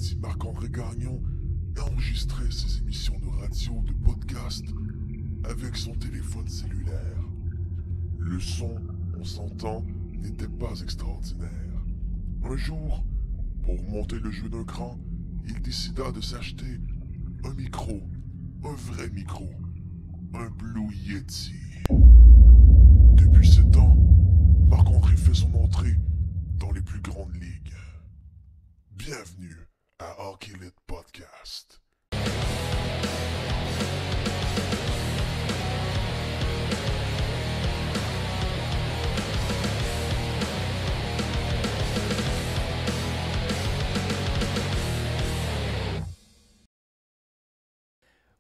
petit Marc-André Gagnon enregistrait ses émissions de radio, de podcast, avec son téléphone cellulaire. Le son, on s'entend, n'était pas extraordinaire. Un jour, pour monter le jeu d'un cran, il décida de s'acheter un micro, un vrai micro, un Blue Yeti. Depuis ce temps, Marc-André fait son entrée dans les plus grandes ligues. Bienvenue à Hockey Lit Podcast.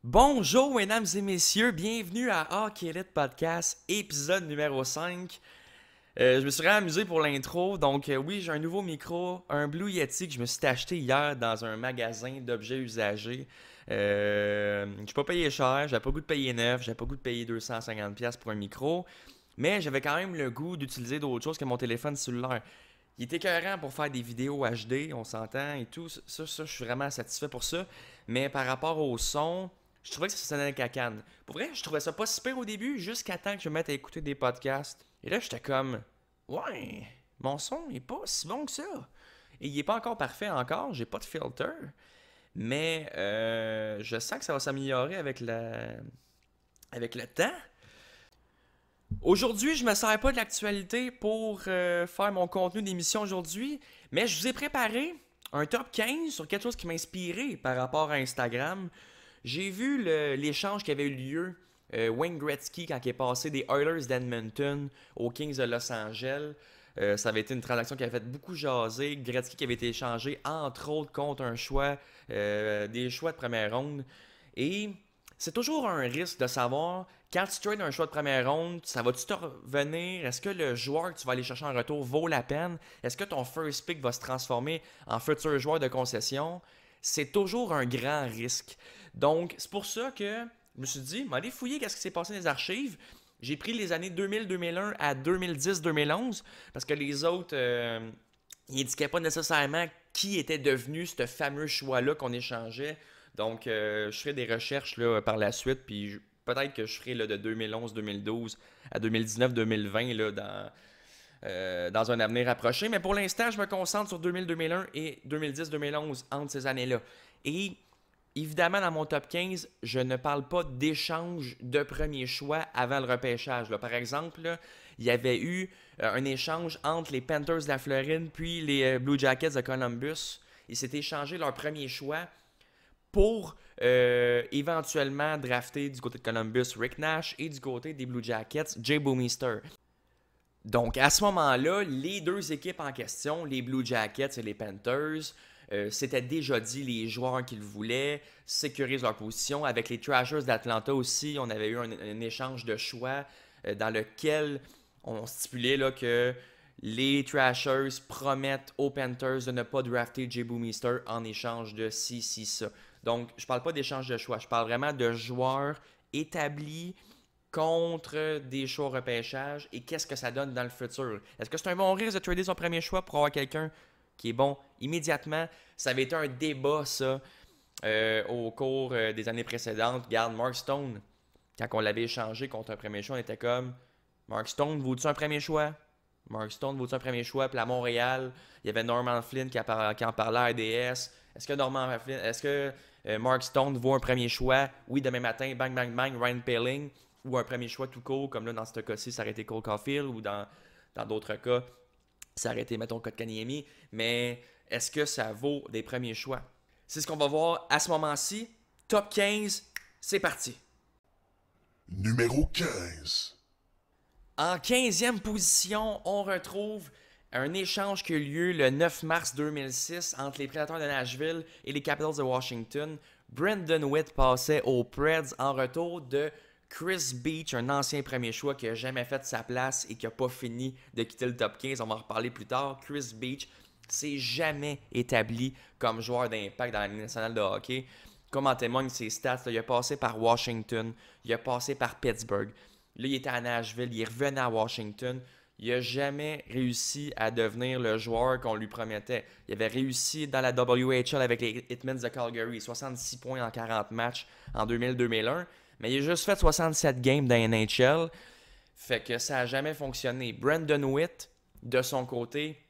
Bonjour mesdames et messieurs, bienvenue à Hockey Lit Podcast, épisode numéro 5. Je me suis vraiment amusé pour l'intro, donc oui, j'ai un nouveau micro, un Blue Yeti que je me suis acheté hier dans un magasin d'objets usagés. Je n'ai pas payé cher, j'avais pas le goût de payer neuf, j'avais pas le goût de payer 250$ pour un micro, mais j'avais quand même le goût d'utiliser d'autres choses que mon téléphone cellulaire. Il était écœurant pour faire des vidéos HD, on s'entend et tout, ça je suis vraiment satisfait pour ça, mais par rapport au son... Je trouvais que ça sonnait cacane. Pour vrai, je trouvais ça pas super au début, jusqu'à temps que je me mette à écouter des podcasts. Et là, j'étais comme, ouais, mon son est pas si bon que ça. Et il est pas encore parfait encore, j'ai pas de filter. Mais je sens que ça va s'améliorer avec le temps. Aujourd'hui, je me sers pas de l'actualité pour faire mon contenu d'émission aujourd'hui, mais je vous ai préparé un top 15 sur quelque chose qui m'a inspiré par rapport à Instagram. J'ai vu l'échange qui avait eu lieu, Wayne Gretzky, quand il est passé des Oilers d'Edmonton aux Kings de Los Angeles. Ça avait été une transaction qui avait fait beaucoup jaser. Gretzky qui avait été échangé, entre autres, contre un choix, des choix de première ronde. Et c'est toujours un risque de savoir, quand tu trades un choix de première ronde, ça va-tu te revenir? Est-ce que le joueur que tu vas aller chercher en retour vaut la peine? Est-ce que ton first pick va se transformer en futur joueur de concession? C'est toujours un grand risque. Donc, c'est pour ça que je me suis dit, m'aller fouiller qu'est-ce qui s'est passé dans les archives. J'ai pris les années 2000-2001 à 2010-2011 parce que les autres, ils n'indiquaient pas nécessairement qui était devenu ce fameux choix-là qu'on échangeait. Donc, je ferai des recherches là, par la suite, puis peut-être que je ferai là, de 2011-2012 à 2019-2020 là, dans un avenir approché. Mais pour l'instant, je me concentre sur 2000-2001 et 2010-2011 entre ces années-là. Et évidemment, dans mon top 15, je ne parle pas d'échange de premier choix avant le repêchage. Là. Par exemple, là, il y avait eu un échange entre les Panthers de la Floride puis les Blue Jackets de Columbus. Ils s'étaient échangés leur premier choix pour éventuellement drafter du côté de Columbus Rick Nash et du côté des Blue Jackets Jay Bouwmeester. Donc, à ce moment-là, les deux équipes en question, les Blue Jackets et les Panthers, c'était déjà dit les joueurs qu'ils voulaient, sécurisent leur position. Avec les Thrashers d'Atlanta aussi, on avait eu un échange de choix dans lequel on stipulait là, que les Thrashers promettent aux Panthers de ne pas drafter Jay Bouwmeester en échange de ci, ça. Donc, je parle pas d'échange de choix, je parle vraiment de joueurs établis contre des choix au repêchage et qu'est-ce que ça donne dans le futur. Est-ce que c'est un bon risque de trader son premier choix pour avoir quelqu'un qui est bon immédiatement? Ça avait été un débat, ça, au cours des années précédentes. Regarde, Mark Stone, quand on l'avait échangé contre un premier choix, on était comme Mark Stone, vaut-tu un premier choix? Mark Stone, vaut-tu un premier choix? Puis à Montréal, il y avait Norman Flynn qui en parlait à RDS. Est-ce que Mark Stone vaut un premier choix? Oui, demain matin, bang, bang, bang, Ryan Poehling. Ou un premier choix tout court, comme là dans ce cas-ci, ça aurait été Cole Caulfield, ou dans d'autres cas, ça aurait été, mettons, Kotkaniemi. Mais est-ce que ça vaut des premiers choix? C'est ce qu'on va voir à ce moment-ci. Top 15, c'est parti. Numéro 15. En 15e position, on retrouve un échange qui a eu lieu le 9 mars 2006 entre les Prédateurs de Nashville et les Capitals de Washington. Brendan Witt passait aux Preds en retour de Chris Beach, un ancien premier choix qui n'a jamais fait sa place et qui n'a pas fini de quitter le top 15. On va en reparler plus tard. Chris Beach s'est jamais établi comme joueur d'impact dans la Ligue nationale de hockey. Comme en témoignent ses stats, là, il a passé par Washington, il a passé par Pittsburgh. Là, il était à Nashville, il est revenu à Washington. il n'a jamais réussi à devenir le joueur qu'on lui promettait. Il avait réussi dans la WHL avec les Hitmen de Calgary, 66 points en 40 matchs en 2000-2001, mais il a juste fait 67 games dans la NHL, fait que ça n'a jamais fonctionné. Brandon Witt, de son côté,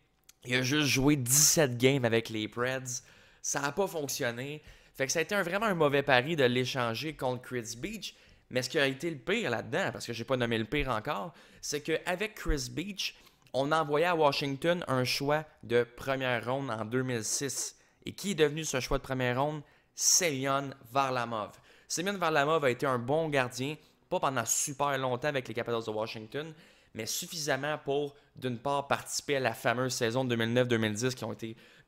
il a juste joué 17 games avec les Preds, ça n'a pas fonctionné, fait que ça a été vraiment un mauvais pari de l'échanger contre Chris Beach. Mais ce qui a été le pire là-dedans, parce que j'ai pas nommé le pire encore, c'est qu'avec Chris Beach, on a envoyé à Washington un choix de première ronde en 2006. Et qui est devenu ce choix de première ronde? Semyon Varlamov. Semyon Varlamov a été un bon gardien, pas pendant super longtemps avec les Capitals de Washington, mais suffisamment pour, d'une part, participer à la fameuse saison de 2009-2010 qui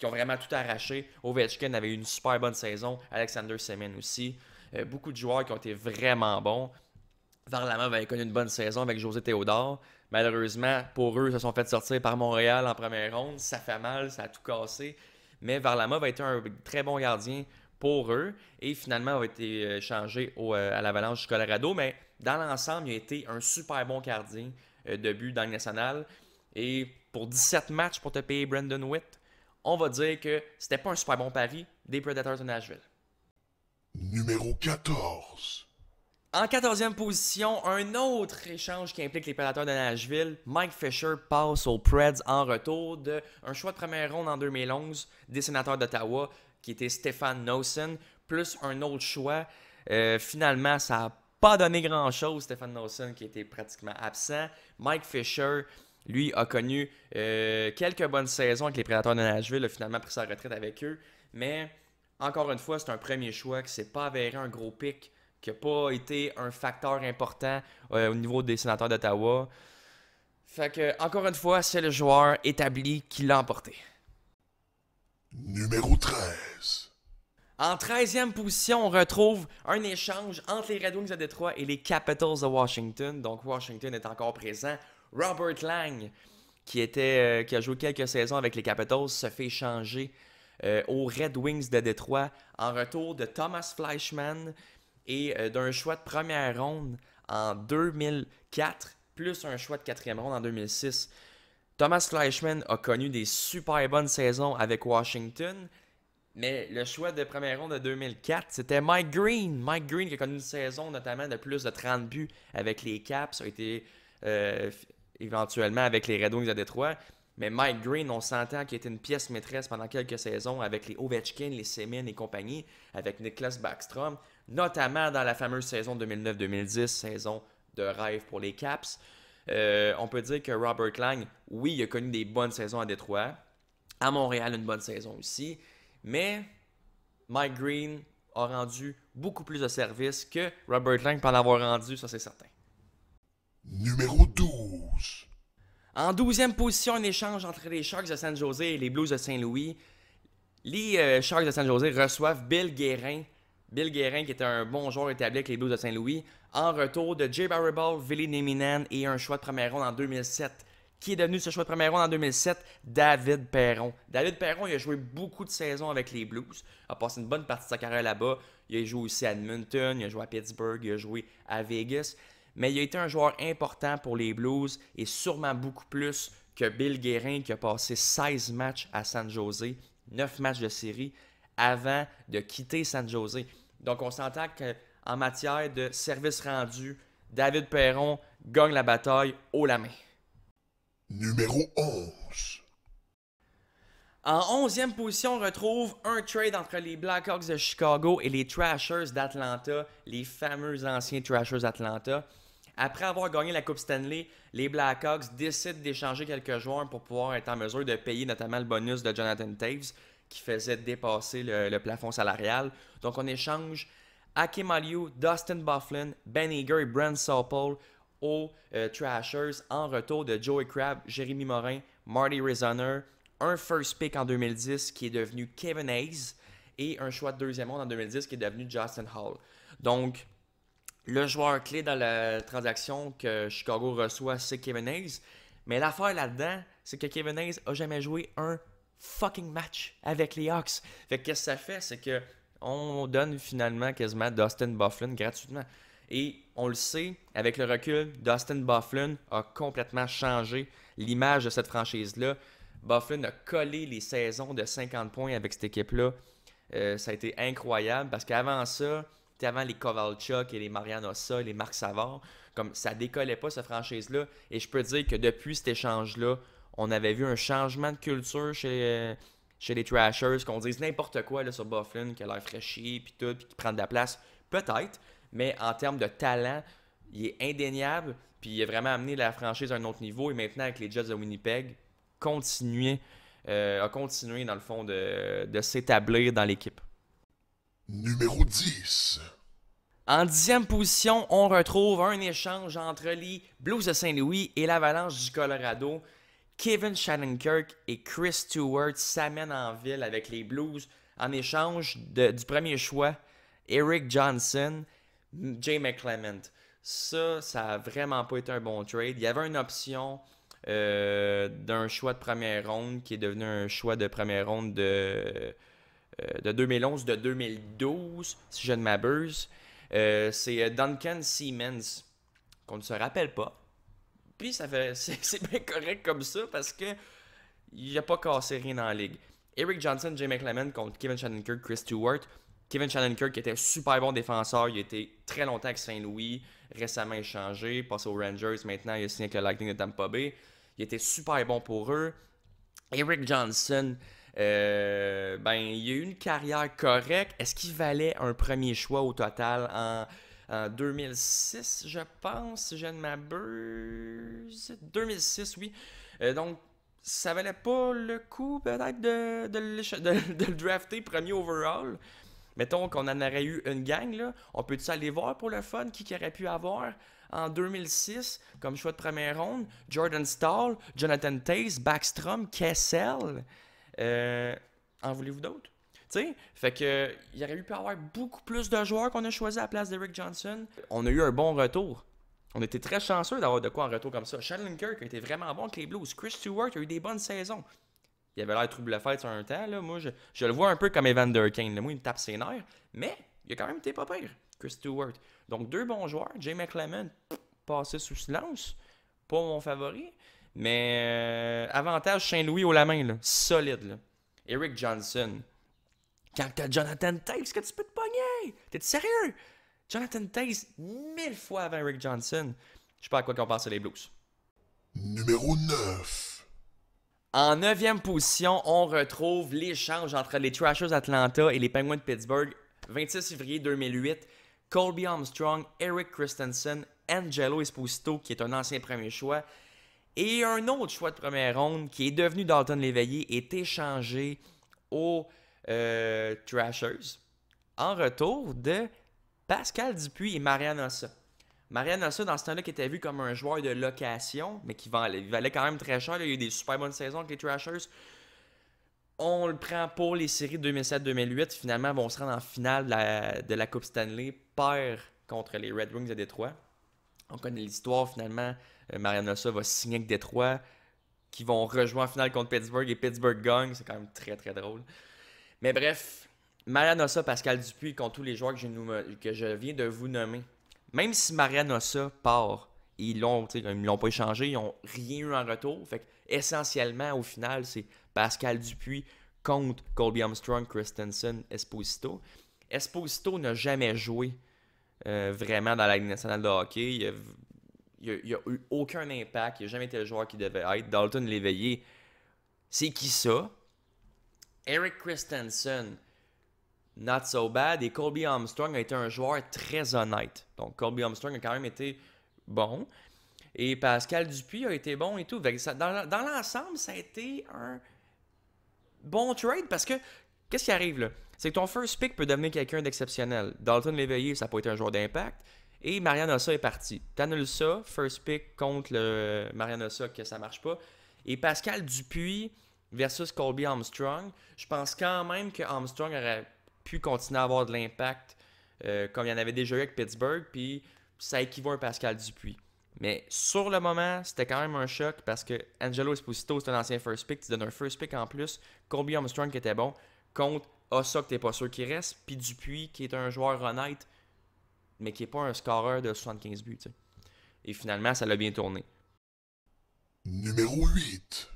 ont vraiment tout arraché. Ovechkin avait eu une super bonne saison, Alexander Semin aussi. Beaucoup de joueurs qui ont été vraiment bons. Varlamov avait connu une bonne saison avec José Théodore. Malheureusement, pour eux, ils se sont fait sortir par Montréal en première ronde. Ça fait mal, ça a tout cassé. Mais Varlamov a été un très bon gardien pour eux. Et finalement, a été échangé à l'Avalanche du Colorado. Mais dans l'ensemble, il a été un super bon gardien de but dans le national. Et pour 17 matchs pour te payer Brandon Witt, on va dire que c'était pas un super bon pari des Predators de Nashville. Numéro 14. En 14e position, un autre échange qui implique les Prédateurs de Nashville. Mike Fisher passe aux Preds en retour d'un choix de première ronde en 2011 des Sénateurs d'Ottawa, qui était Stefan Noesen, plus un autre choix. Finalement, ça n'a pas donné grand-chose, Stefan Noesen, qui était pratiquement absent. Mike Fisher, lui, a connu quelques bonnes saisons avec les Prédateurs de Nashville, a finalement pris sa retraite avec eux, mais... Encore une fois, c'est un premier choix qui ne s'est pas avéré un gros pic, qui n'a pas été un facteur important au niveau des Sénateurs d'Ottawa. Fait que, encore une fois, c'est le joueur établi qui l'a emporté. Numéro 13. En 13e position, on retrouve un échange entre les Red Wings de Détroit et les Capitals de Washington. Donc, Washington est encore présent. Robert Lang, qui a joué quelques saisons avec les Capitals, se fait échanger aux Red Wings de Détroit en retour de Thomas Fleischmann et d'un choix de première ronde en 2004 plus un choix de quatrième ronde en 2006. Thomas Fleischmann a connu des super bonnes saisons avec Washington, mais le choix de première ronde de 2004, c'était Mike Green. Mike Green qui a connu une saison notamment de plus de 30 buts avec les Caps, a été éventuellement avec les Red Wings de Détroit. Mais Mike Green, on s'entend qu'il était une pièce maîtresse pendant quelques saisons avec les Ovechkin, les Semin et compagnie, avec Niklas Backstrom, notamment dans la fameuse saison 2009-2010, saison de rêve pour les Caps. On peut dire que Robert Lang, oui, il a connu des bonnes saisons à Détroit, à Montréal une bonne saison aussi, mais Mike Green a rendu beaucoup plus de services que Robert Lang peut en avoir rendu, ça c'est certain. Numéro 12. En 12e position, un échange entre les Sharks de San Jose et les Blues de Saint-Louis. Les Sharks de San Jose reçoivent Bill Guérin. Bill Guérin, qui était un bon joueur établi avec les Blues de Saint-Louis, en retour de Jay Barriball, Ville Nieminen et un choix de première ronde en 2007. Qui est devenu ce choix de première ronde en 2007? David Perron. David Perron, il a joué beaucoup de saisons avec les Blues. Il a passé une bonne partie de sa carrière là-bas. Il a joué aussi à Edmonton, il a joué à Pittsburgh, il a joué à Vegas. Mais il a été un joueur important pour les Blues et sûrement beaucoup plus que Bill Guérin qui a passé 16 matchs à San Jose, 9 matchs de série avant de quitter San Jose. Donc on s'entend qu'en matière de service rendu, David Perron gagne la bataille haut la main. Numéro 11. En 11e position, on retrouve un trade entre les Blackhawks de Chicago et les Thrashers d'Atlanta, les fameux anciens Thrashers d'Atlanta. Après avoir gagné la Coupe Stanley, les Blackhawks décident d'échanger quelques joueurs pour pouvoir être en mesure de payer notamment le bonus de Jonathan Toews qui faisait dépasser le plafond salarial. Donc on échange Hakim Aliu, Dustin Byfuglien, Ben Eager et Brent Supple aux Thrashers en retour de Joey Crabb, Jérémy Morin, Marty Risner, un first pick en 2010 qui est devenu Kevin Hayes et un choix de deuxième ronde en 2010 qui est devenu Justin Hall. Donc, le joueur clé dans la transaction que Chicago reçoit, c'est Kevin Hayes. Mais l'affaire là-dedans, c'est que Kevin Hayes n'a jamais joué un fucking match avec les Hawks. Fait que qu'est-ce que ça fait? C'est que on donne finalement quasiment Dustin Byfuglien gratuitement. Et on le sait, avec le recul, Dustin Byfuglien a complètement changé l'image de cette franchise-là. Byfuglien a collé les saisons de 50 points avec cette équipe-là. Ça a été incroyable parce qu'avant ça, avant les Kovalchuk et les Marian Hossa, les Marc Savard, comme ça décollait pas cette franchise-là. Et je peux dire que depuis cet échange-là, on avait vu un changement de culture chez les Trashers, qu'on dise n'importe quoi là, sur Byfuglien, qui a l'air fraîchi, puis tout, puis qui prend de la place. Peut-être, mais en termes de talent, il est indéniable, puis il a vraiment amené la franchise à un autre niveau. Et maintenant, avec les Jets de Winnipeg, a continué dans le fond de s'établir dans l'équipe. Numéro 10. En 10e position, on retrouve un échange entre les Blues de Saint-Louis et l'Avalanche du Colorado. Kevin Shattenkirk et Chris Stewart s'amènent en ville avec les Blues en échange du premier choix, Eric Johnson, Jay McClement. Ça a vraiment pas été un bon trade. Il y avait une option d'un choix de première ronde qui est devenu un choix de première ronde de 2011, de 2012, si je ne m'abuse. C'est Duncan Siemens, qu'on ne se rappelle pas. Puis c'est bien correct comme ça parce que il n'a pas cassé rien dans la ligue. Eric Johnson, Jay McClement contre Kevin Shattenkirk, Chris Stewart. Kevin Shattenkirk était un super bon défenseur. Il a été très longtemps avec Saint-Louis, récemment échangé, passé aux Rangers. Maintenant, il a signé avec le Lightning de Tampa Bay. Il était super bon pour eux. Eric Johnson, il a eu une carrière correcte. Est-ce qu'il valait un premier choix au total en 2006, je pense, si je ne m'abuse? 2006, oui. Donc, ça valait pas le coup, peut-être, de le drafter premier overall. Mettons qu'on en aurait eu une gang, là. On peut-tu aller voir pour le fun qui aurait pu avoir en 2006 comme choix de première ronde? Jordan Staal, Jonathan Toews, Backstrom, Kessel. En voulez-vous d'autres? Tu sais, fait que il aurait pu avoir beaucoup plus de joueurs qu'on a choisi à la place d'Eric Johnson. On a eu un bon retour. On était très chanceux d'avoir de quoi en retour comme ça. Shattenkirk a été vraiment bon avec les Blues. Chris Stewart a eu des bonnes saisons. Il avait l'air trouble fête sur un temps. Là. Moi, je le vois un peu comme Evander Kane. Là. Moi, il me tape ses nerfs. Mais il a quand même été pas pire, Chris Stewart. Donc, deux bons joueurs. Jay McClement, passé sous silence. Pas mon favori. Mais avantage Saint-Louis haut la main. Là. Solide. Là. Eric Johnson. Quand t'as Jonathan Toews, que tu peux te pogner? T'es sérieux? Jonathan Toews, 1000 fois avant Eric Johnson. Je sais pas à quoi qu'on pense les Blues. Numéro 9. En 9e position, on retrouve l'échange entre les Trashers Atlanta et les Penguins de Pittsburgh. 26 février 2008, Colby Armstrong, Eric Christensen, Angelo Esposito, qui est un ancien premier choix, et un autre choix de première ronde qui est devenu Dalton Léveillé est échangé aux Trashers en retour de Pascal Dupuis et Marian Hossa. Marian Hossa, dans ce temps-là, qui était vu comme un joueur de location, mais qui valait quand même très cher. Là, il y a eu des super bonnes saisons avec les Trashers. On le prend pour les séries 2007-2008. Finalement, ils vont se rendre en finale de la Coupe Stanley, perd contre les Red Wings de Détroit. On connaît l'histoire, finalement. Marian Hossa va signer avec Détroit, qui vont rejoindre en finale contre Pittsburgh, et Pittsburgh gagne. C'est quand même très, très drôle. Mais bref, Marian Hossa, Pascal Dupuis, contre tous les joueurs que je viens de vous nommer. Même si Marian Hossa part, ils l'ont pas échangé, ils n'ont rien eu en retour. Fait que, essentiellement, au final, c'est Pascal Dupuis contre Colby Armstrong, Christensen, Esposito. Esposito n'a jamais joué vraiment dans la Ligue nationale de hockey. Il n'a eu aucun impact. Il n'a jamais été le joueur qu'il devait être. Dalton Léveillé, c'est qui ça? Eric Christensen, not so bad. Et Colby Armstrong a été un joueur très honnête. Donc, Colby Armstrong a quand même été bon. Et Pascal Dupuis a été bon et tout. Dans l'ensemble, ça a été un bon trade parce que, qu'est-ce qui arrive là? C'est que ton first pick peut devenir quelqu'un d'exceptionnel. Dalton Léveillé, ça n'a pas été un joueur d'impact. Et Marian Hossa est parti. T'annules ça, first pick contre le Marian Hossa, que ça marche pas. Et Pascal Dupuis versus Colby Armstrong, je pense quand même que Armstrong aurait pu continuer à avoir de l'impact comme il y en avait déjà eu avec Pittsburgh, puis ça équivaut à un Pascal Dupuis. Mais sur le moment, c'était quand même un choc parce que Angelo Esposito, c'est un ancien first pick, tu donnes un first pick en plus, Colby Armstrong qui était bon, contre Hossa que t'es pas sûr qu'il reste, puis Dupuis qui est un joueur honnête. mais qui n'est pas un scoreur de 75 buts. T'sais. Et finalement, ça l'a bien tourné. Numéro 8.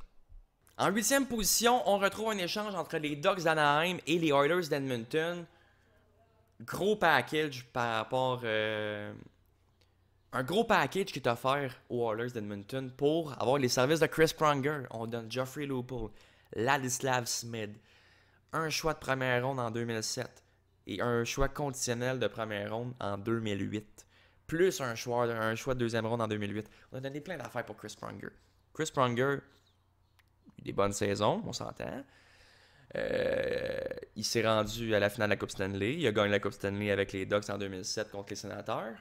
En 8e position, on retrouve un échange entre les Ducks d'Anaheim et les Oilers d'Edmonton. Gros package par rapport... un gros package qui est offert aux Oilers d'Edmonton pour avoir les services de Chris Pronger. On donne Joffrey Lupul, Ladislav Smith, un choix de première ronde en 2007 et un choix conditionnel de première ronde en 2008. Plus un choix de deuxième ronde en 2008. On a donné plein d'affaires pour Chris Pronger. Chris Pronger, des bonnes saisons, on s'entend. Il s'est rendu à la finale de la Coupe Stanley. Il a gagné la Coupe Stanley avec les Ducks en 2007 contre les Sénateurs.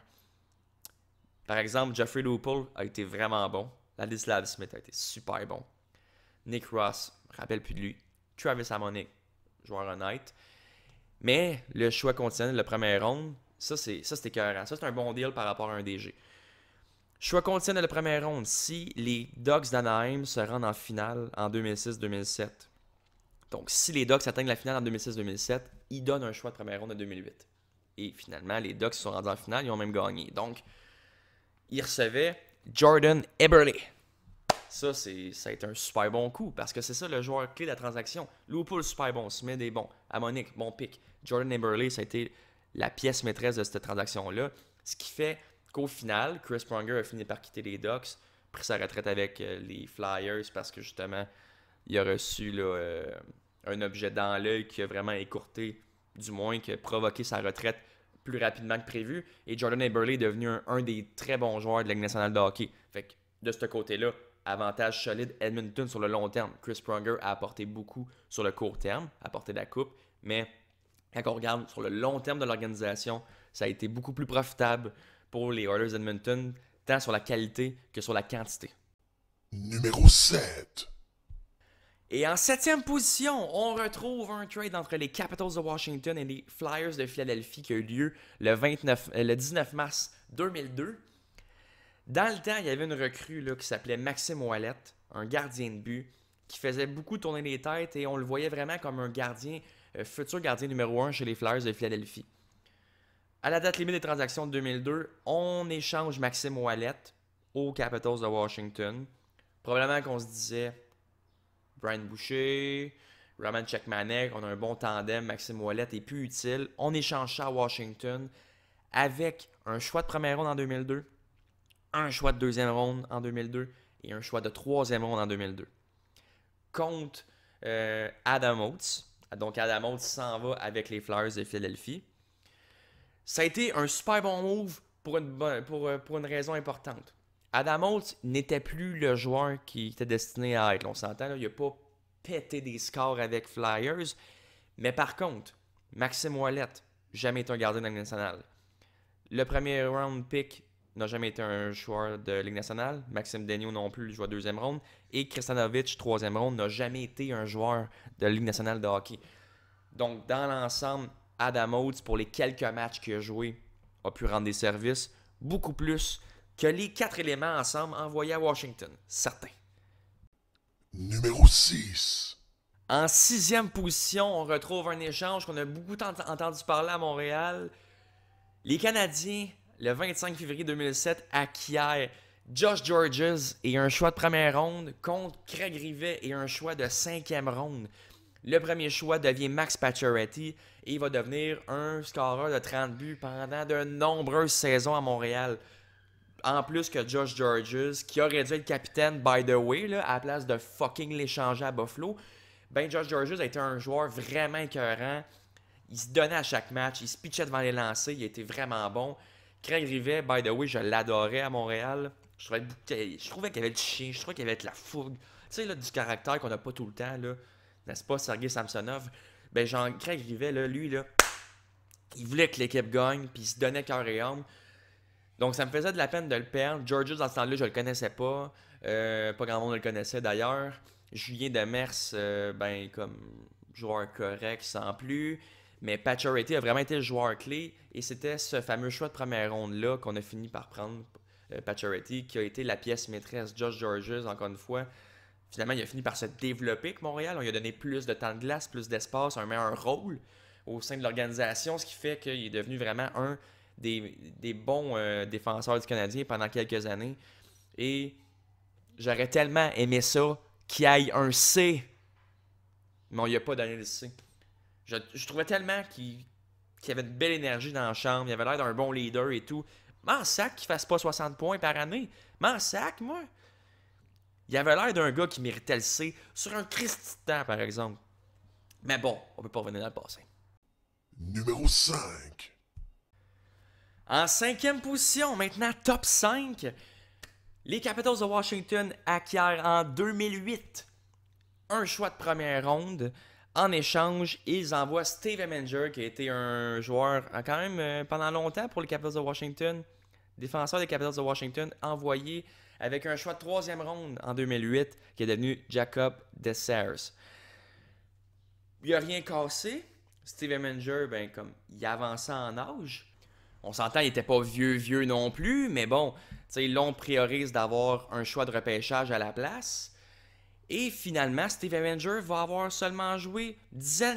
Par exemple, Joffrey Lupul a été vraiment bon. Ladislav Smith a été super bon. Nick Ross, je me rappelle plus de lui. Travis Hamonic, joueur honnête. Mais le choix conditionnel de la première ronde, ça c'était écœurant. Ça, c'est un bon deal par rapport à un DG. Choix conditionnel de la première ronde, si les Ducks d'Anaheim se rendent en finale en 2006-2007. Donc, si les Ducks atteignent la finale en 2006-2007, ils donnent un choix de première ronde en 2008. Et finalement, les Ducks se sont rendus en finale, ils ont même gagné. Donc, ils recevaient Jordan Eberle. Ça a été un super bon coup parce que c'est ça le joueur clé de la transaction. Lupul, super bon. Smith est bon. Hamonic, bon pick. Jordan Eberle, ça a été la pièce maîtresse de cette transaction-là. Ce qui fait qu'au final, Chris Pronger a fini par quitter les Ducks, pris sa retraite avec les Flyers parce que justement, il a reçu là, un objet dans l'œil qui a vraiment écourté, du moins, qui a provoqué sa retraite plus rapidement que prévu. Et Jordan Eberle est devenu un des très bons joueurs de la Ligue nationale de hockey. Fait que de ce côté-là, avantage solide Edmonton sur le long terme. Chris Pronger a apporté beaucoup sur le court terme, a apporté de la coupe, mais quand on regarde sur le long terme de l'organisation, ça a été beaucoup plus profitable pour les Oilers d'Edmonton, tant sur la qualité que sur la quantité. Numéro 7. Et en 7e position, on retrouve un trade entre les Capitals de Washington et les Flyers de Philadelphie qui a eu lieu le 19 mars 2002. Dans le temps, il y avait une recrue là, qui s'appelait Maxime Ouellet, un gardien de but, qui faisait beaucoup tourner les têtes et on le voyait vraiment comme un gardien, futur gardien numéro 1 chez les Flyers de Philadelphie. À la date limite des transactions de 2002, on échange Maxime Ouellet aux Capitals de Washington. Probablement qu'on se disait Brian Boucher, Roman Cechmanek, on a un bon tandem, Maxime Ouellet est plus utile. On échange ça à Washington avec un choix de première ronde en 2002, un choix de deuxième ronde en 2002 et un choix de troisième ronde en 2002. Contre Adam Oates. Donc Adam Oates s'en va avec les Flyers de Philadelphie. Ça a été un super bon move pour une raison importante. Adam Oates n'était plus le joueur qui était destiné à être. On s'entend, là, il n'a pas pété des scores avec Flyers. Mais par contre, Maxime Ouellet, jamais été un gardien de la Ligue nationale. Le premier round pick n'a jamais été un joueur de Ligue nationale. Maxime Daigneault non plus, il joue à deuxième ronde. Et Kristanovic, troisième ronde, n'a jamais été un joueur de la Ligue nationale de hockey. Donc, dans l'ensemble, Adam Oates, pour les quelques matchs qu'il a joués, a pu rendre des services beaucoup plus que les 4 éléments ensemble envoyés à Washington. Certain. Numéro 6. En 6e position, on retrouve un échange qu'on a beaucoup entendu parler à Montréal. Les Canadiens, le 25 février 2007, acquièrent Josh Georges et un choix de première ronde contre Craig Rivet et un choix de 5e ronde. Le premier choix devient Max Pacioretty et il va devenir un scoreur de 30 buts pendant de nombreuses saisons à Montréal. En plus que Josh Georges, qui aurait dû être capitaine, by the way, là, à la place de fucking l'échanger à Buffalo, ben Josh Georges a été un joueur vraiment écœurant. Il se donnait à chaque match, il se pitchait devant les lancers, il était vraiment bon. Craig Rivet, by the way, je l'adorais à Montréal. Je trouvais qu'il y avait du chien, je trouvais qu'il y avait de la fougue. Tu sais, là, du caractère qu'on n'a pas tout le temps, là. N'est-ce pas, Sergei Samsonov? Ben, genre, Craig Rivet, là, lui, là, il voulait que l'équipe gagne, puis il se donnait cœur et âme. Donc, ça me faisait de la peine de le perdre. Georges, dans ce temps-là, je le connaissais pas. Pas grand monde le connaissait, d'ailleurs. Julien Demers, ben, comme joueur correct, sans plus. Mais Pacioretty a vraiment été le joueur clé. Et c'était ce fameux choix de première ronde-là qu'on a fini par prendre, Pacioretty, qui a été la pièce maîtresse. Josh Georges, encore une fois, finalement, il a fini par se développer avec Montréal. On lui a donné plus de temps de glace, plus d'espace, un meilleur rôle au sein de l'organisation, ce qui fait qu'il est devenu vraiment un des bons défenseurs du Canadien pendant quelques années. Et j'aurais tellement aimé ça qu'il aille un C. Mais on lui a pas donné le C. Je trouvais tellement qu'il avait une belle énergie dans la chambre. Il avait l'air d'un bon leader et tout. M'en sac qu'il fasse pas 60 points par année. M'en sac, moi. Il avait l'air d'un gars qui méritait le C sur un Christi de temps, par exemple. Mais bon, on peut pas revenir dans le passé. Numéro 5. En 5e position, maintenant top 5, les Capitals de Washington acquièrent en 2008 un choix de première ronde. En échange, ils envoient Steve Eminger, qui a été un joueur quand même pendant longtemps pour les Capitals de Washington, défenseur des Capitals de Washington, envoyé avec un choix de 3e ronde en 2008, qui est devenu Jacob Dessers. Il n'a rien cassé. Steve Eminger, comme il avançait en âge. On s'entend, il n'était pas vieux non plus, mais bon, là, on priorise d'avoir un choix de repêchage à la place. Et finalement, Steve Eminger va avoir seulement joué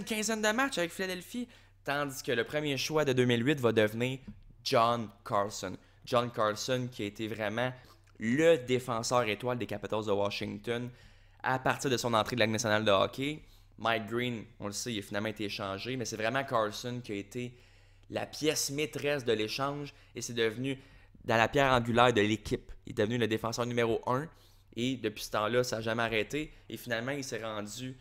quinzaine de matchs avec Philadelphie, tandis que le premier choix de 2008 va devenir John Carlson. John Carlson qui a été vraiment le défenseur étoile des Capitals de Washington à partir de son entrée de la Ligue nationale de hockey. Mike Green, on le sait, il a finalement été échangé, mais c'est vraiment Carlson qui a été la pièce maîtresse de l'échange et c'est devenu dans la pierre angulaire de l'équipe. Il est devenu le défenseur numéro 1 et depuis ce temps-là, ça n'a jamais arrêté. Et finalement, il s'est rendu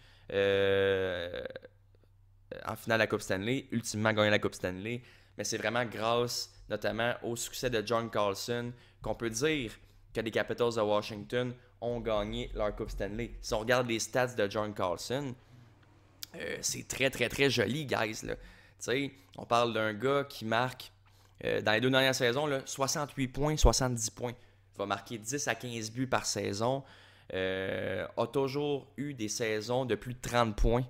en finale de la Coupe Stanley, ultimement gagné la Coupe Stanley. Mais c'est vraiment grâce notamment au succès de John Carlson qu'on peut dire que les Capitals de Washington ont gagné leur Coupe Stanley. Si on regarde les stats de John Carlson, c'est très, très, très joli, guys. Là. On parle d'un gars qui marque, dans les 2 dernières saisons, là, 68 points, 70 points. Il va marquer 10 à 15 buts par saison. A toujours eu des saisons de plus de 30 points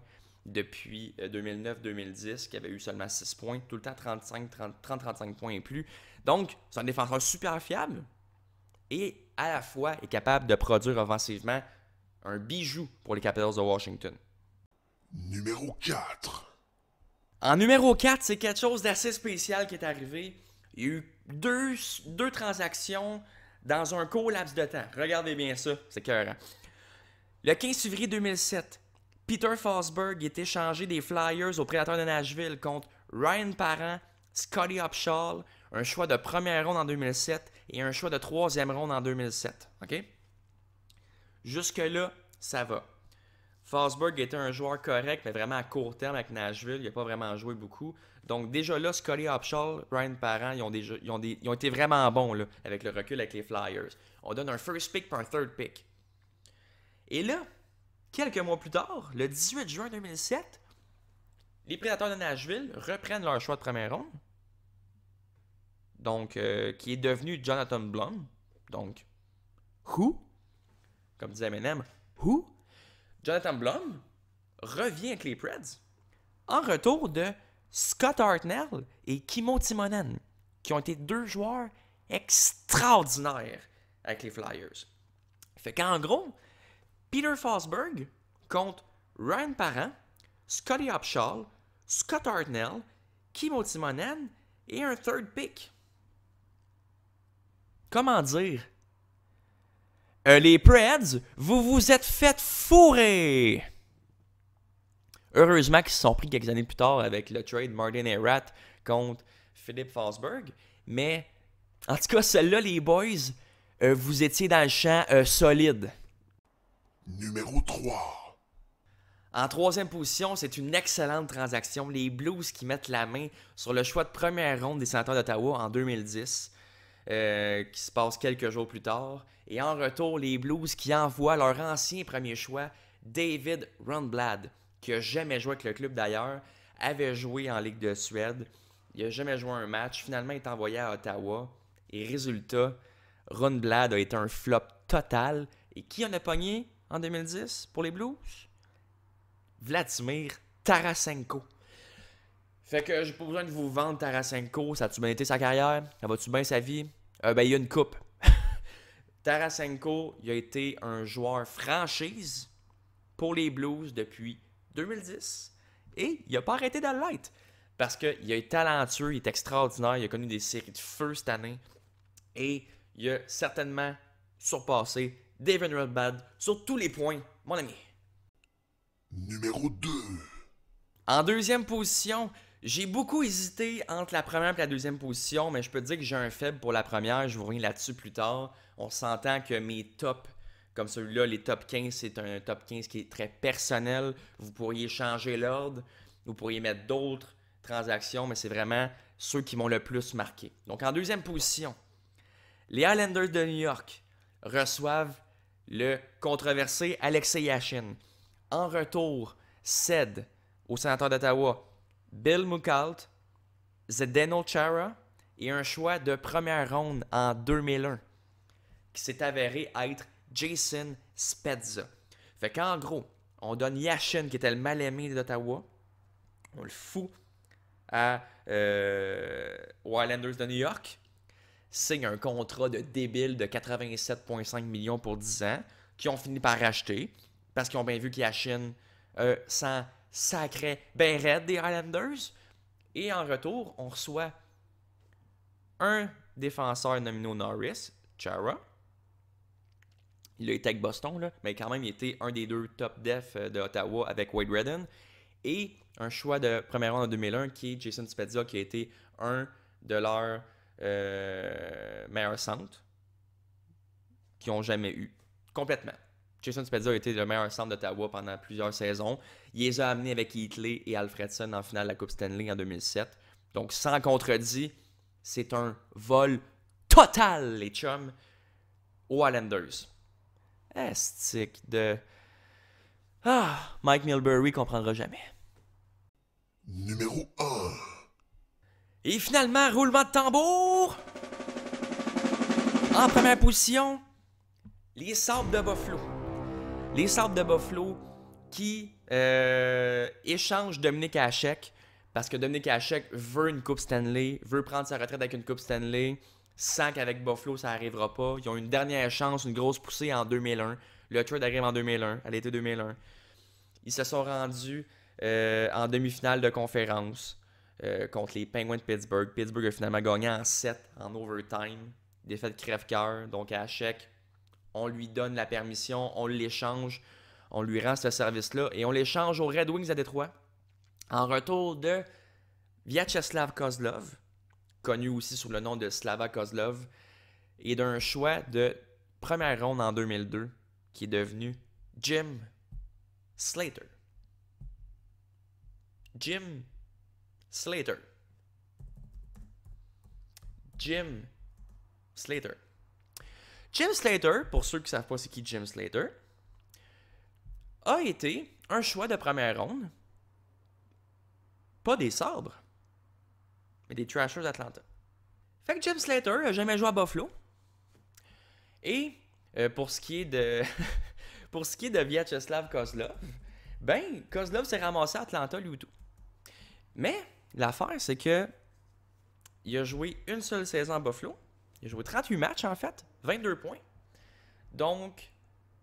depuis 2009-2010, qui avait eu seulement 6 points. Tout le temps 30-35 points et plus. Donc, c'est un défenseur super fiable et à la fois est capable de produire offensivement un bijou pour les Capitals de Washington. Numéro 4. En numéro 4, c'est quelque chose d'assez spécial qui est arrivé. Il y a eu deux transactions dans un court laps de temps. Regardez bien ça, c'est écœurant. Le 15 février 2007, Peter Forsberg est échangé des Flyers aux Prédateurs de Nashville contre Ryan Parent, Scotty Upshall, un choix de première ronde en 2007 et un choix de 3e ronde en 2007. OK? Jusque-là, ça va. Forsberg était un joueur correct, mais vraiment à court terme avec Nashville. Il n'a pas vraiment joué beaucoup. Donc déjà là, Scotty Upshall, Ryan Parent, ils ont été vraiment bons là, avec le recul avec les Flyers. On donne un first pick par un third pick. Et là, quelques mois plus tard, le 18 juin 2007, les Prédateurs de Nashville reprennent leur choix de première ronde. Donc, qui est devenu Jonathan Blum. Donc, who? Comme disait Eminem, who? Jonathan Blum revient avec les Preds en retour de Scott Hartnell et Kimmo Timonen, qui ont été 2 joueurs extraordinaires avec les Flyers. Fait qu'en gros, Peter Forsberg contre Ryan Parent, Scotty Upshall, Scott Hartnell, Kimmo Timonen et un third pick. Comment dire? Les Preds, vous vous êtes fait fourrer! Heureusement qu'ils se sont pris quelques années plus tard avec le trade Martin Erat contre Philippe Forsberg. Mais, en tout cas, celle-là, les boys, vous étiez dans le champ solide. Numéro 3. En 3e position, c'est une excellente transaction. Les Blues qui mettent la main sur le choix de première ronde des Sénateurs d'Ottawa en 2010. Qui se passe quelques jours plus tard. Et en retour, les Blues qui envoient leur ancien premier choix, David Rundblad, qui n'a jamais joué avec le club d'ailleurs, avait joué en Ligue de Suède. Il n'a jamais joué un match. Finalement, il est envoyé à Ottawa. Et résultat, Rundblad a été un flop total. Et qui en a pogné en 2010 pour les Blues? Vladimir Tarasenko. Fait que j'ai pas besoin de vous vendre Tarasenko. Ça a-tu bien été sa carrière? Ça va-tu bien sa vie? Il y a une coupe. Tarasenko, il a été un joueur franchise pour les Blues depuis 2010. Et il n'a pas arrêté de l'être. Parce qu'il est talentueux, il est extraordinaire, il a connu des séries de feu cette année. Et il a certainement surpassé David Redbad sur tous les points, mon ami. Numéro 2. En deuxième position, j'ai beaucoup hésité entre la première et la deuxième position, mais je peux te dire que j'ai un faible pour la première. Je vous reviens là-dessus plus tard. On s'entend que mes tops, comme celui-là, les top 15, c'est un top 15 qui est très personnel. Vous pourriez changer l'ordre, vous pourriez mettre d'autres transactions, mais c'est vraiment ceux qui m'ont le plus marqué. Donc en deuxième position, les Islanders de New York reçoivent le controversé Alexei Yashin. En retour, cède au sénateur d'Ottawa Bill Muckalt, Zdeno Chara et un choix de première ronde en 2001 qui s'est avéré être Jason Spezza. Fait qu'en gros, on donne Yashin qui était le mal-aimé d'Ottawa, on le fout aux Islanders de New York, signe un contrat de débile de 87,5 millions pour 10 ans, qui ont fini par racheter, parce qu'ils ont bien vu qu'Yashin s'en sacrait ben raide des Islanders. Et en retour, on reçoit un défenseur nommé Norris, Chara. Il a été avec Boston, là, mais quand même, il était un des deux top def de Ottawa avec Wade Redden. Et un choix de première ronde en 2001 qui est Jason Spezza, qui a été un de leurs meilleurs centres qu'ils n'ont jamais eu. Complètement. Jason Spezza a été le meilleur centre d'Ottawa pendant plusieurs saisons. Il les a amenés avec Heatley et Alfredson en finale de la Coupe Stanley en 2007. Donc, sans contredit, c'est un vol total, les chums, aux Islanders. Estique de... Mike Milbury comprendra jamais. Numéro 1. Et finalement, roulement de tambour! En première position, les Sabres de Buffalo. Les Sabres de Buffalo qui échangent Dominique Hasek parce que Dominique Hasek veut une Coupe Stanley, veut prendre sa retraite avec une Coupe Stanley, sent qu'avec Buffalo, ça n'arrivera pas. Ils ont une dernière chance, une grosse poussée en 2001. Le trade arrive en 2001, à l'été 2001. Ils se sont rendus en demi-finale de conférence contre les Penguins de Pittsburgh. Pittsburgh a finalement gagné en 7 en overtime. Défaite crève-cœur. Donc à Hasek, on lui donne la permission, on l'échange, on lui rend ce service-là et on l'échange aux Red Wings à Détroit en retour de Vyacheslav Kozlov, connu aussi sous le nom de Slava Kozlov, et d'un choix de première ronde en 2002 qui est devenu Jim Slater. Jim Slater. Jim Slater. Jim Slater, pour ceux qui ne savent pas c'est qui Jim Slater, a été un choix de première ronde, pas des Sabres, mais des Trashers d'Atlanta. Fait que Jim Slater n'a jamais joué à Buffalo. Et pour ce qui est de Vyacheslav Kozlov, ben Kozlov s'est ramassé à Atlanta lui ou tout. Mais l'affaire c'est que il a joué une seule saison à Buffalo. Il a joué 38 matchs en fait, 22 points. Donc,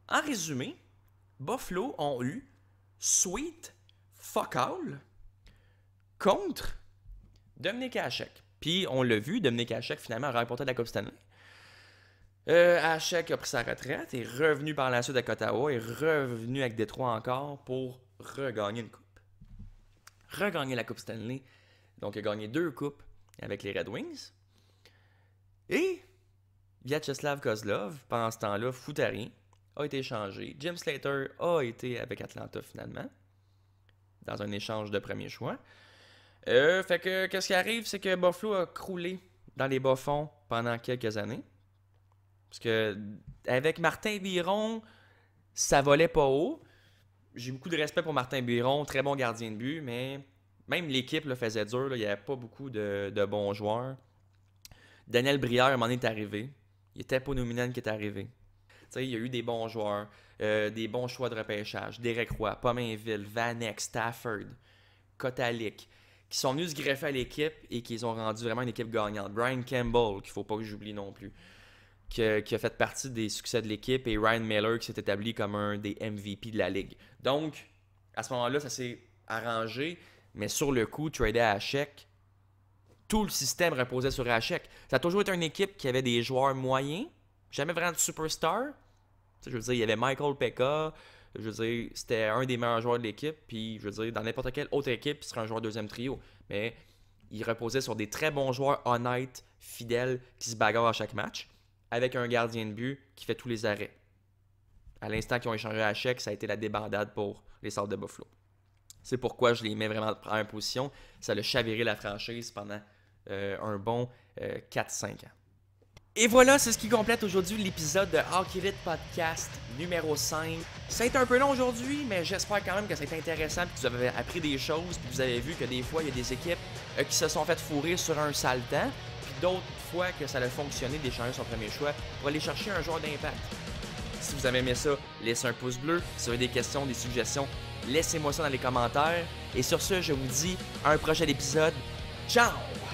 en résumé, Buffalo ont eu sweet fuck all contre Dominique Hasek. Puis on l'a vu, Dominique Hasek finalement a remporté la Coupe Stanley. Hasek a pris sa retraite, est revenu par la suite avec Ottawa, est revenu avec Détroit encore pour regagner une coupe. Regagner la Coupe Stanley. Donc il a gagné 2 coupes avec les Red Wings. Et Vyacheslav Kozlov, pendant ce temps-là, fout à rien, a été échangé. Jim Slater a été avec Atlanta finalement, dans un échange de premier choix. Fait que qu'est-ce qui arrive, c'est que Buffalo a croulé dans les bas-fonds pendant quelques années. Parce que avec Martin Biron, ça volait pas haut. J'ai beaucoup de respect pour Martin Biron, très bon gardien de but, mais même l'équipe le faisait dur. Là, il n'y avait pas beaucoup de bons joueurs. Daniel Brière, à un moment donné, est arrivé. Il était Ponominen qui est arrivé. T'sais, il y a eu des bons joueurs, des bons choix de repêchage. Derek Roy, Pominville, Vanek, Stafford, Kotalik, qui sont venus se greffer à l'équipe et qui ont rendu vraiment une équipe gagnante. Brian Campbell, qu'il ne faut pas que j'oublie non plus, qui a fait partie des succès de l'équipe, et Ryan Miller qui s'est établi comme un des MVP de la Ligue. Donc, à ce moment-là, ça s'est arrangé. Mais sur le coup, trader à Hachek, tout le système reposait sur Hachek. Ça a toujours été une équipe qui avait des joueurs moyens, jamais vraiment de superstar. Je veux dire, il y avait Michael Pekka, je veux dire, c'était un des meilleurs joueurs de l'équipe, puis je veux dire, dans n'importe quelle autre équipe, il serait un joueur deuxième trio. Mais il reposait sur des très bons joueurs honnêtes, fidèles, qui se bagarrent à chaque match, avec un gardien de but qui fait tous les arrêts. À l'instant qu'ils ont échangé à Hachek, ça a été la débandade pour les Sabres de Buffalo. C'est pourquoi je les mets vraiment en première position. Ça a chaviré la franchise pendant un bon 4-5 ans. Et voilà, c'est ce qui complète aujourd'hui l'épisode de Hockey Vite Podcast numéro 5. Ça a été un peu long aujourd'hui, mais j'espère quand même que ça a été intéressant, que vous avez appris des choses, puis vous avez vu que des fois, il y a des équipes qui se sont fait fourrer sur un sale temps, puis d'autres fois que ça a fonctionné d'échanger son premier choix pour aller chercher un joueur d'impact. Si vous avez aimé ça, laissez un pouce bleu. Si vous avez des questions, des suggestions, laissez-moi ça dans les commentaires. Et sur ce, je vous dis à un prochain épisode. Ciao!